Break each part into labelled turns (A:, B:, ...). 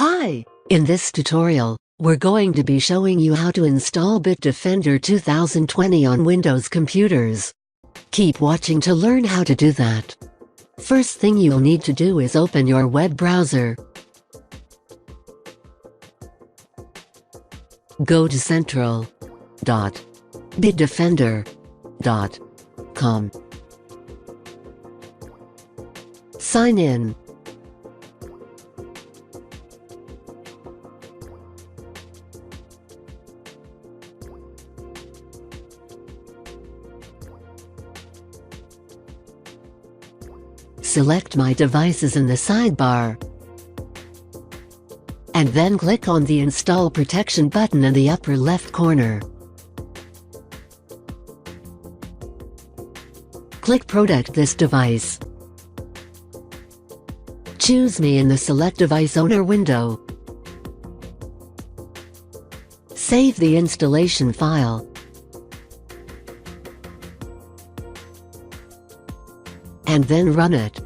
A: Hi! In this tutorial, we're going to be showing you how to install Bitdefender 2020 on Windows computers. Keep watching to learn how to do that. First thing you'll need to do is open your web browser. Go to central.bitdefender.com. Sign in. Select My Devices in the sidebar, and then click on the Install Protection button in the upper left corner. Click Protect this device. Choose Me in the Select Device Owner window. Save the installation file. And then run it.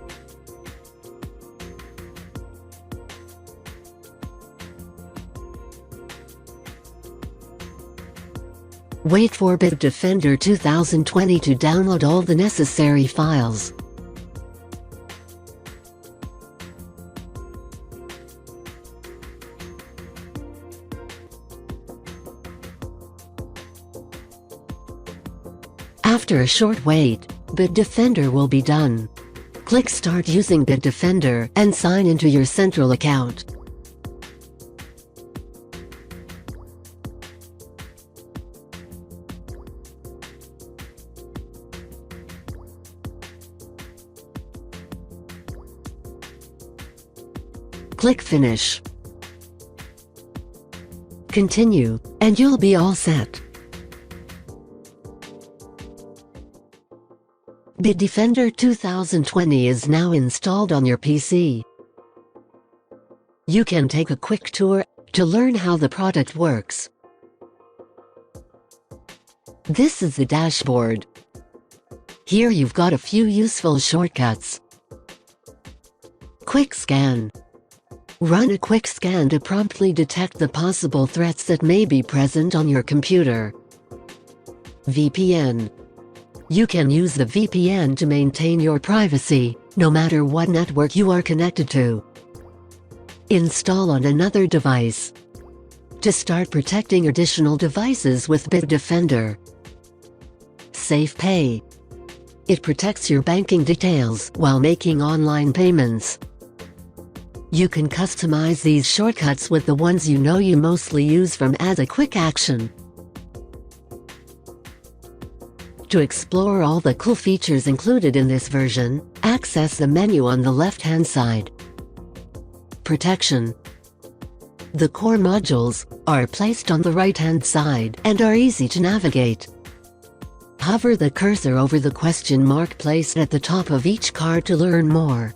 A: Wait for Bitdefender 2020 to download all the necessary files. After a short wait, Bitdefender will be done. Click Start using Bitdefender and sign into your Central account. Click Finish. Continue, and you'll be all set. Bitdefender 2020 is now installed on your PC. You can take a quick tour to learn how the product works. This is the dashboard. Here you've got a few useful shortcuts. Quick Scan. Run a quick scan to promptly detect the possible threats that may be present on your computer. VPN. You can use the VPN to maintain your privacy, no matter what network you are connected to. Install on another device. To start protecting additional devices with Bitdefender. Safe Pay. It protects your banking details while making online payments. You can customize these shortcuts with the ones you know you mostly use from as a quick action. To explore all the cool features included in this version, access the menu on the left-hand side. Protection. The core modules are placed on the right-hand side and are easy to navigate. Hover the cursor over the question mark placed at the top of each card to learn more.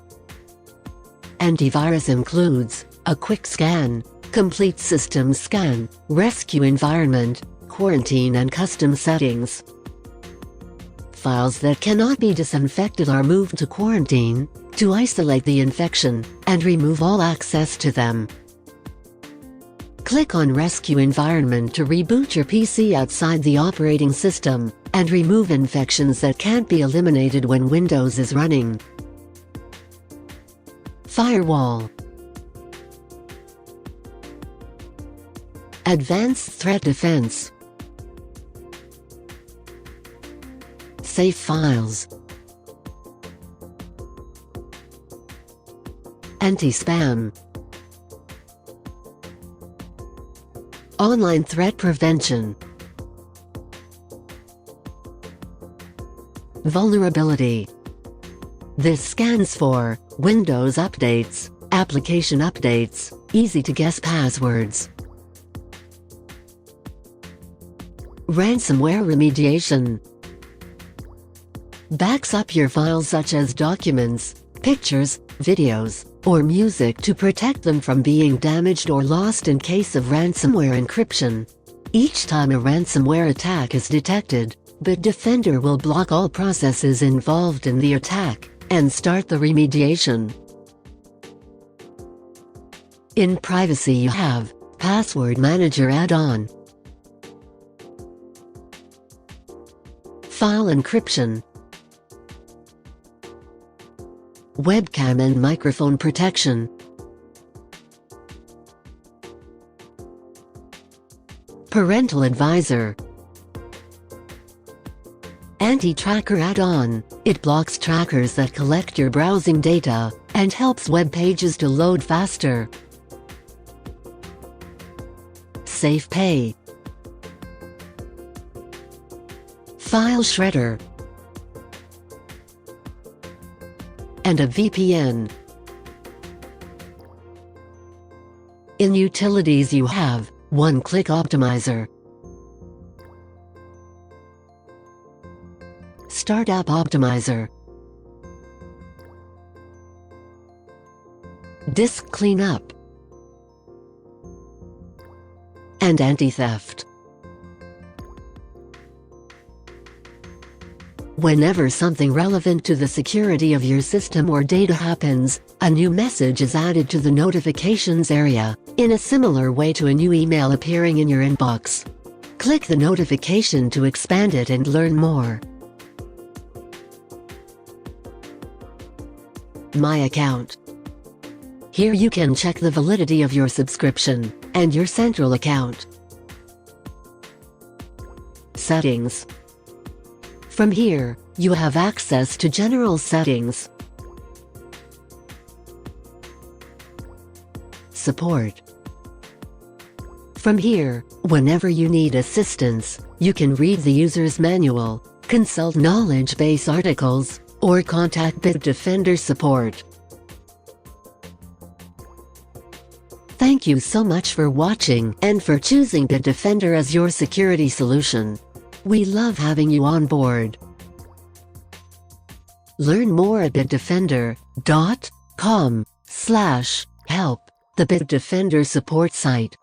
A: Antivirus includes a quick scan, complete system scan, rescue environment, quarantine and custom settings. Files that cannot be disinfected are moved to quarantine, to isolate the infection, and remove all access to them. Click on Rescue Environment to reboot your PC outside the operating system, and remove infections that can't be eliminated when Windows is running. Firewall. Advanced Threat Defense. Save Files. Anti-spam. Online Threat Prevention. Vulnerability. This scans for Windows updates, application updates, easy-to-guess passwords. Ransomware remediation. Backs up your files such as documents, pictures, videos, or music to protect them from being damaged or lost in case of ransomware encryption. Each time a ransomware attack is detected, Bitdefender will block all processes involved in the attack and start the remediation. In privacy you have Password Manager add-on, File encryption, Webcam and microphone protection, Parental Advisor, Anti-Tracker add-on. It blocks trackers that collect your browsing data and helps web pages to load faster. Safe Pay, File Shredder, and a VPN. In utilities you have One-Click Optimizer, Startup Optimizer, Disk Cleanup, and Anti-Theft. Whenever something relevant to the security of your system or data happens, a new message is added to the notifications area, in a similar way to a new email appearing in your inbox. Click the notification to expand it and learn more. My Account. Here you can check the validity of your subscription and your central account. Settings. From here, you have access to general settings, support. From here, whenever you need assistance, you can read the user's manual, consult knowledge base articles, or contact Bitdefender support. Thank you so much for watching and for choosing Bitdefender as your security solution. We love having you on board. Learn more at bitdefender.com/help, the Bitdefender support site.